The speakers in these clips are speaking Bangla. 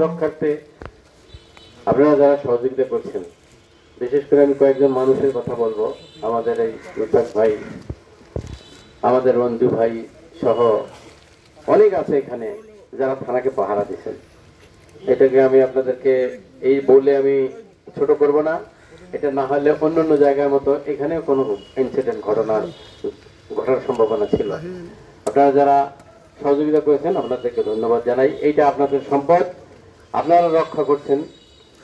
রক্ষার্থে আপনারা যারা সহযোগিতা করছেন, বিশেষ করে আমি কয়েকজন মানুষের কথা বলবো। আমাদের এই রুফাক ভাই, আমাদের রঞ্জু ভাই সহ অনেক আছে এখানে যারা থানাকে পাহারা দিচ্ছেন। এটাকে আমি আপনাদেরকে এই বলে আমি ছোট করব না। এটা না হলে অন্যান্য জায়গার মতো এখানেও কোনো ইনসিডেন্ট ঘটার সম্ভাবনা ছিল। আপনারা যারা সহযোগিতা করেছেন আপনাদেরকে ধন্যবাদ জানাই। এইটা আপনাদের সম্পদ, আপনারা রক্ষা করছেন,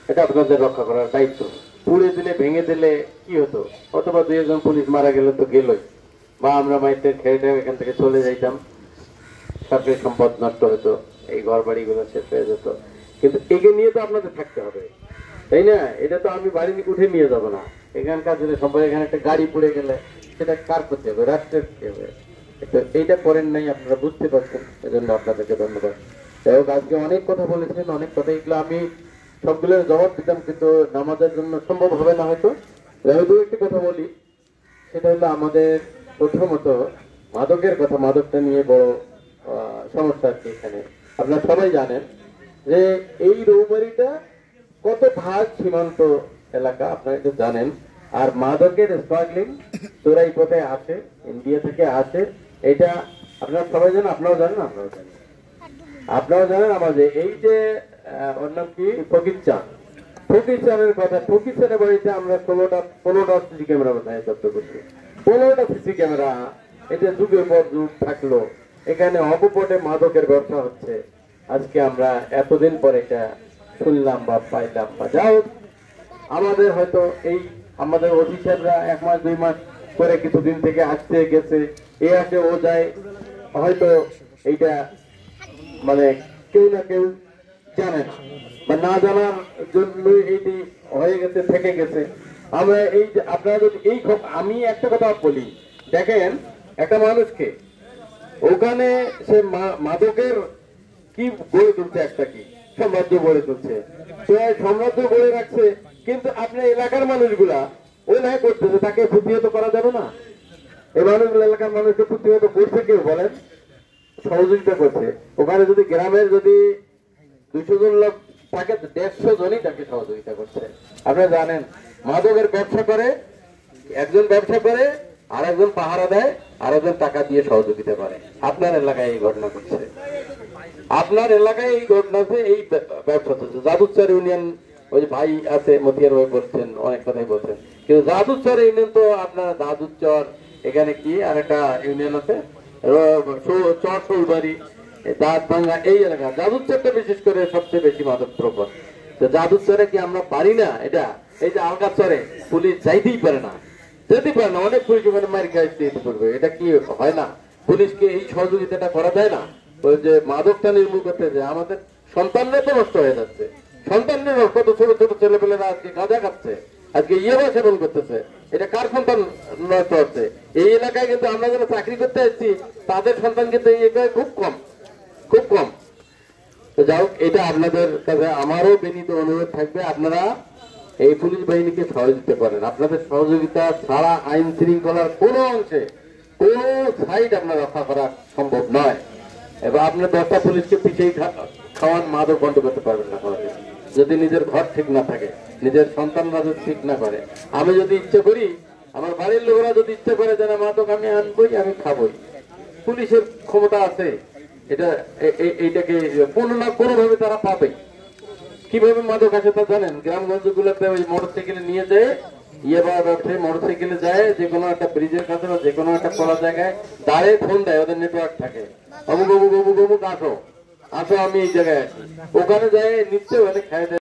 এটা আপনাদের রক্ষা করার দায়িত্ব। পুড়ে দিলে ভেঙে দিলে কি হতো, অথবা দুই একজন পুলিশ মারা গেলে তো গেলই, বা আমরা মাইতে খেয়ে এখান থেকে চলে যাইতাম, সরকারি সম্পদ নষ্ট হতো, এই ঘর বাড়িগুলো শেষ হয়ে যেত। কিন্তু একে নিয়ে তো আপনাদের থাকতে হবে, তাই না? এটা তো আমি বাড়ি উঠে নিয়ে যাব না। এখানকার যদি সম্পদ, এখানে একটা গাড়ি পুড়ে গেলে সেটা কার করতে হবে? রাষ্ট্রের করতে হবে। এইটা করেন নাই, আপনারা বুঝতে পারছেন, এজন্য আপনাদেরকে ধন্যবাদ। যাই হোক, আজকে অনেক কথা বলেছেন, অনেক কথা, এগুলো আমি সবগুলোর জবাব দিতাম, কিন্তু নামাজের জন্য সম্ভব হবে না হয়তো। দু একটি কথা বলি, সেটা হলো আমাদের প্রথমত মাদকের কথা। মাদকটা নিয়ে বড় সমস্যা আছে এখানে। আপনারা সবাই জানেন যে এই রৌমারিটা কত ভাগ সীমান্ত এলাকা, আপনারা একটু জানেন। আর মাদকের স্মাগলিং চোরাই পথে আসে, ইন্ডিয়া থেকে আসে, এটা আপনারা সবাই জানেন, আপনারাও জানেন, আপনারাও জানেন। আমাদের এই যে ওর নাম কি, ফকির চাঁদের কথা। ফকির চাঁদের বাড়িতে আমরা 16টা সিসি ক্যামেরা বোধহয় জব্দ করছি। 15টা সিসি ক্যামেরা। এটা যুগের পর যুগ থাকলো, এখানে অকপটে মাদকের ব্যবসা হচ্ছে। আজকে আমরা এতদিন পর এটা শুনলাম বা পাইলাম, বা যাও আমাদের হয়তো এই আমাদের অফিসাররা 1 মাস 2 মাস করে কিছুদিন থেকে আসতে গেছে, এ আসে ও যায়, হয়তো এইটা মানে কেউ না কেউ জানে না, বা না জানার জন্য এইটি হয়ে গেছে, থেকে গেছে। আমরা এই যে আপনারা যদি এই আমি একটা কথা বলি, দেখেন একটা মানুষকে ওখানে সে মাদকের কি গড়ে তুলছে, একটা কি সাম্রাজ্য গড়ে তুলছে, সাম্রাজ্য গড়ে রাখছে। কিন্তু আপনার এলাকার মানুষগুলা ওই নাই করতেছে, তাকে প্রতিহত করা যাবে না? এই মানুষগুলো এলাকার মানুষকে প্রতিহত করছে কেউ বলেন? সহযোগিতা করছে। ওখানে যদি গ্রামের যদি 200 জন লোক থাকে, 150 জনই তাকে সহযোগিতা করছে। আপনারা জানেন, মাদকের ব্যবসা করে একজন, ব্যবসা করে আর একজন পাহারা দেয়, আর একজন টাকা দিয়ে সহযোগিতা করে। আপনার এলাকায় এই ঘটনা ঘটছে, আপনার এলাকায় এই ঘটনাতে এই ব্যবসা চলছে। জাদুচর ইউনিয়ন, ওই যে ভাই আছে মতিয়ার ভাই বলছেন, অনেক কথাই বলছেন, কিন্তু জাদুচর ইউনিয়ন তো আপনার জাদুচর, এখানে কি আর একটা ইউনিয়ন আছে চর সৌবাড়ি, দাঁত ভাঙ্গা, এই এলাকা জাদুচরটা বিশেষ করে সবচেয়ে বেশি মাদক প্রবণ। তো জাদুচরে কি আমরা পারি না? এটা এই যে আলগাচরে পুলিশ যাইতেই পারে না, যেতে পারে না, অনেক পুলিশ ওখানে মারি খাই দিতে পারবে। এটা কি হয় না? পুলিশকে এই সহযোগিতাটা করা যায় না? ওই যে মাদকটা নির্মূল করতে যায়, আমাদের সন্তানরা তো নষ্ট হয়ে যাচ্ছে। সন্তানরা কত ছোট ছোট ছেলেপেলেরা আজকে গাঁজা খাচ্ছে, আজকে ইয়েবা সেবন করতেছে। এটা কার সন্তান নষ্ট হচ্ছে? এই এলাকায় কিন্তু আমরা যারা চাকরি করতে আসছি, তাদের সন্তান কিন্তু এই এলাকায় খুব কম, খুব কম। তো যাই হোক, এটা আপনাদের কাছে আমারও বিনীত অনুরোধ থাকবে, আপনারা এই পুলিশ বাহিনীকে সহযোগিতা করেন। আপনাদের সহযোগিতা ছাড়া আইন শৃঙ্খলার কোনো অংশে কোন সাইড আপনার রক্ষা করা সম্ভব নয়। এবার আপনার 10টা পুলিশকে পিছিয়ে খাওয়ান, মাদক বন্ধ করতে পারবেন না কোনোদিন, যদি নিজের ঘর ঠিক না থাকে, নিজের সন্তানরা যদি ঠিক না করে। আমি যদি ইচ্ছে করি, আমার বাড়ির লোকেরা যদি ইচ্ছে করে যে না মাদক আমি আনবই, আমি খাবই, পুলিশের ক্ষমতা আছে, এটা এইটাকে কোনো না কোনো ভাবে তারা পাবে। কিভাবে মাদক আসে তা জানেন? গ্রামগঞ্জ গুলোতে ওই মোটরসাইকেলে নিয়ে যায়, ইয়েবা ব্যবসায়ী মোটরসাইকেলে যায়, যে কোনো একটা ব্রিজের কাছে বা যে কোনো একটা খোলা জায়গায় দাঁড়িয়ে ফোন দেয়, ওদের নেটওয়ার্ক থাকে, অমুক অমুক অমুক অমুক আসো আসো, আমি এই জায়গায় আছি, ওখানে যায় নিচ্ছে, ওখানে খাই দেয়।